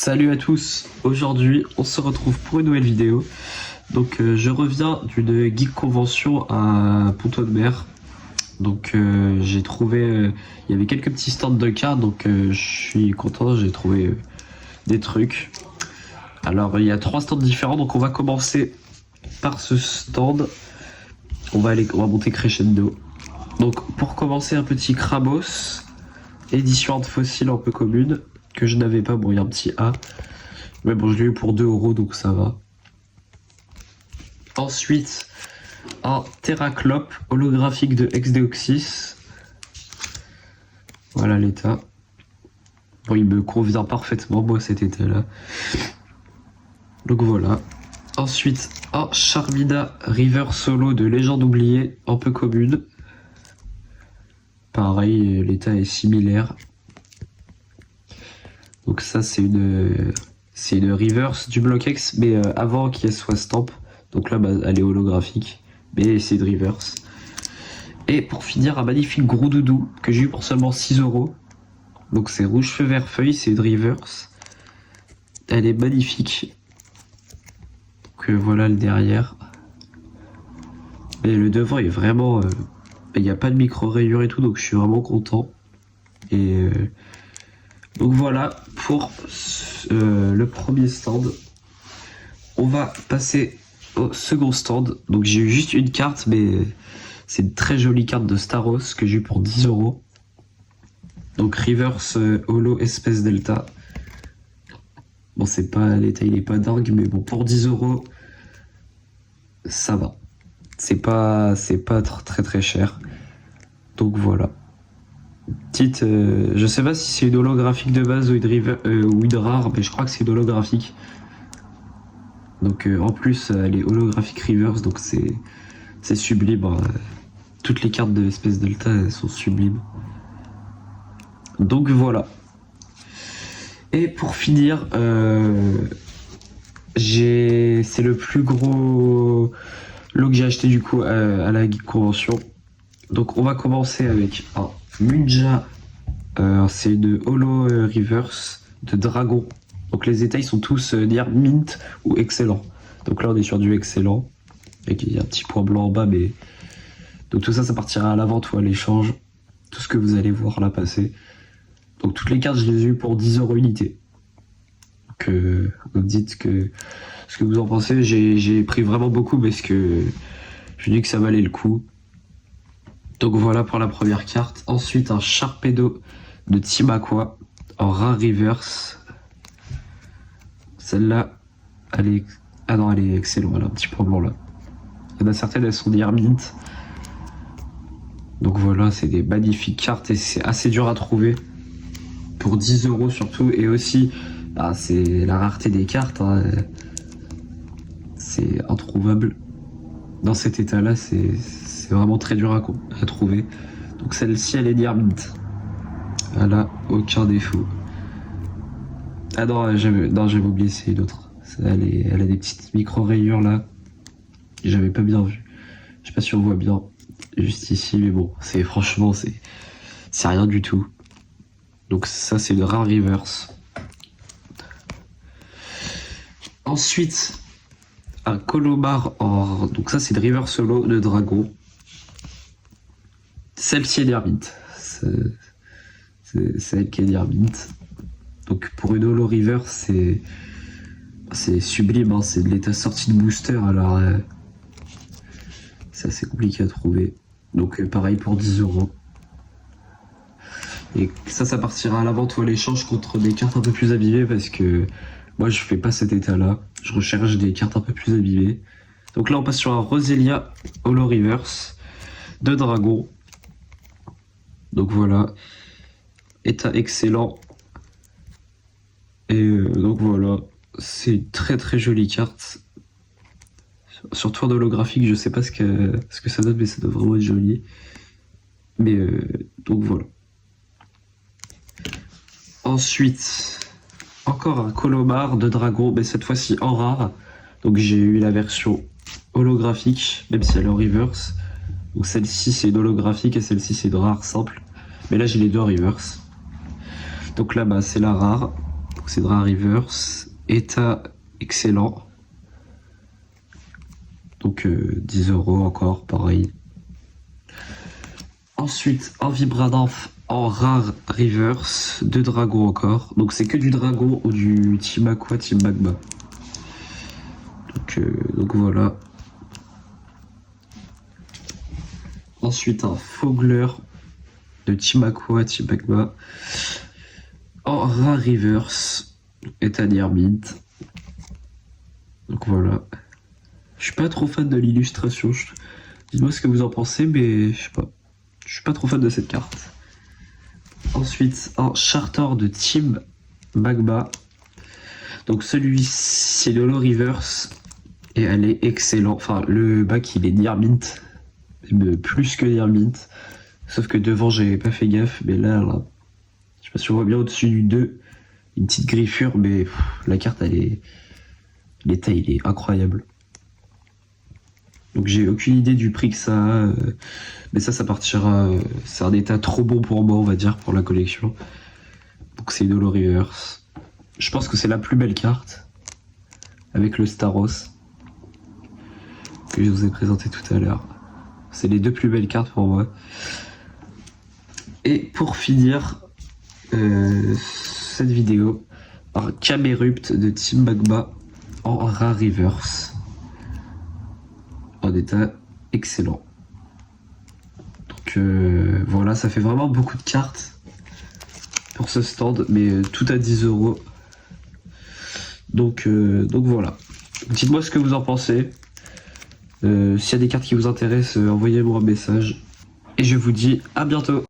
Salut à tous, aujourd'hui on se retrouve pour une nouvelle vidéo. Donc je reviens d'une Geek Convention à Pont-de-Mer. Donc j'ai trouvé, il y avait quelques petits stands de cartes, donc je suis content, j'ai trouvé des trucs. Alors il y a 3 stands différents, donc on va commencer par ce stand. On va monter crescendo. Donc pour commencer, un petit Krabos, édition art fossile un peu commune, que je n'avais pas. Bon, il y a un petit A, mais bon, je l'ai eu pour 2 € donc ça va. Ensuite, un Terraclope holographique de Exdeoxys. Voilà l'état. Bon, il me convient parfaitement, moi, cet état-là. Donc voilà. Ensuite, un Charmina River Solo de Légende oubliée, un peu commune. Pareil, l'état est similaire. Donc ça, c'est une reverse du Block X, mais avant qu'elle soit stamp. Donc là, bah, elle est holographique, mais c'est de reverse. Et pour finir, un magnifique gros doudou que j'ai eu pour seulement 6 €. Donc c'est rouge feu vert feuille, c'est de reverse. Elle est magnifique. Donc voilà le derrière. Mais le devant est vraiment... il n'y a pas de micro-rayures et tout, donc je suis vraiment content. Et donc voilà pour le premier stand. On va passer au second stand. Donc j'ai eu juste une carte, mais c'est une très jolie carte de Staros que j'ai eu pour 10 €. Donc Reverse Holo Espèce Delta. Bon, c'est pas, l'état il est pas dingue, mais bon, pour 10 €, ça va. C'est pas très très cher. Donc voilà. Petite, je sais pas si c'est une holographique de base ou une rare, mais je crois que c'est une holographique. Donc en plus, elle est holographique reverse, donc c'est sublime. Toutes les cartes de Espèce Delta elles sont sublimes. Donc voilà. Et pour finir, c'est le plus gros lot que j'ai acheté du coup à la Geek Convention. Donc on va commencer avec un Munja, c'est une holo reverse de dragon. Donc les états ils sont tous dire mint ou excellent. Donc là on est sur du excellent. Avec il y a un petit point blanc en bas, mais donc tout ça partira à la vente ou à l'échange. Tout ce que vous allez voir là passer. Donc toutes les cartes je les ai eues pour 10 € unité. Donc vous me dites ce que vous en pensez. J'ai pris vraiment beaucoup parce que je dis que ça valait le coup. Donc voilà pour la première carte. Ensuite un Sharpedo de Team Aqua en rare reverse. Celle-là, elle est... Ah non, elle est excellente, elle a un petit point blanc là. Il y en a certaines, elles sont near mint. Donc voilà, c'est des magnifiques cartes et c'est assez dur à trouver. Pour 10 € surtout. Et aussi, c'est la rareté des cartes. Hein. C'est introuvable. Dans cet état-là, c'est vraiment très dur à trouver. Donc celle-ci, elle est near mint. Elle a aucun défaut. Ah non, j'avais oublié, c'est une autre. Elle a des petites micro-rayures là. J'avais pas bien vu. Je sais pas si on voit bien juste ici, mais bon, franchement, c'est rien du tout. Donc ça, c'est une rare reverse. Ensuite, un Colomar en... Donc ça, c'est une reverse solo de dragon. Celle-ci est near mint. C'est elle qui est near mint. Donc pour une holo reverse, c'est sublime, hein. C'est de l'état sorti de booster, alors c'est assez compliqué à trouver. Donc pareil pour 10 €. Et ça partira à la vente ou à l'échange contre des cartes un peu plus abîmées parce que moi je fais pas cet état-là. Je recherche des cartes un peu plus abîmées. Donc là on passe sur un Roselia Holo Reverse de dragon. Donc voilà, état excellent. Et donc voilà, c'est une très très jolie carte. Surtout en holographique, je sais pas ce que ça donne, mais ça doit vraiment être joli. Mais donc voilà. Ensuite, encore un Colomar de dragon, mais cette fois-ci en rare. Donc j'ai eu la version holographique, même si elle est en reverse. Donc celle-ci c'est une holographique et celle-ci c'est une rare simple. Mais là j'ai les deux en reverse. Donc là c'est la rare. c'est Dra Reverse. État excellent. Donc 10 € encore, pareil. Ensuite, un Vibradinf en rare reverse, 2 dragons encore. Donc c'est que du dragon ou du Team Aqua, Team Magma. Donc voilà. Ensuite, un Fogler de Team Aqua, Team Magma en rare reverse, état Mint. Donc voilà. Je suis pas trop fan de l'illustration. Dites-moi ce que vous en pensez, mais je sais pas. Je suis pas trop fan de cette carte. Ensuite, un Charter de Team Magma. Donc celui-ci, c'est le Holo Reverse. Et elle est excellent. Enfin, le bac, il est Near Mint. Plus que Near Mint. Sauf que devant, j'avais pas fait gaffe. Mais là, je sais pas si on voit bien au-dessus du 2. Une petite griffure, mais la carte, elle est... L'état, il est incroyable. Donc j'ai aucune idée du prix que ça a, mais ça partira. C'est un état trop bon pour moi, on va dire, pour la collection. Donc c'est une Holo Reverse. Je pense que c'est la plus belle carte, avec le Staros, que je vous ai présenté tout à l'heure. C'est les deux plus belles cartes pour moi. Et pour finir cette vidéo, un Camerupt de Team Magma en rare reverse. En état excellent. Donc voilà, ça fait vraiment beaucoup de cartes pour ce stand, mais tout à 10 €. Donc voilà. Dites-moi ce que vous en pensez. S'il y a des cartes qui vous intéressent, envoyez-moi un message. Et je vous dis à bientôt.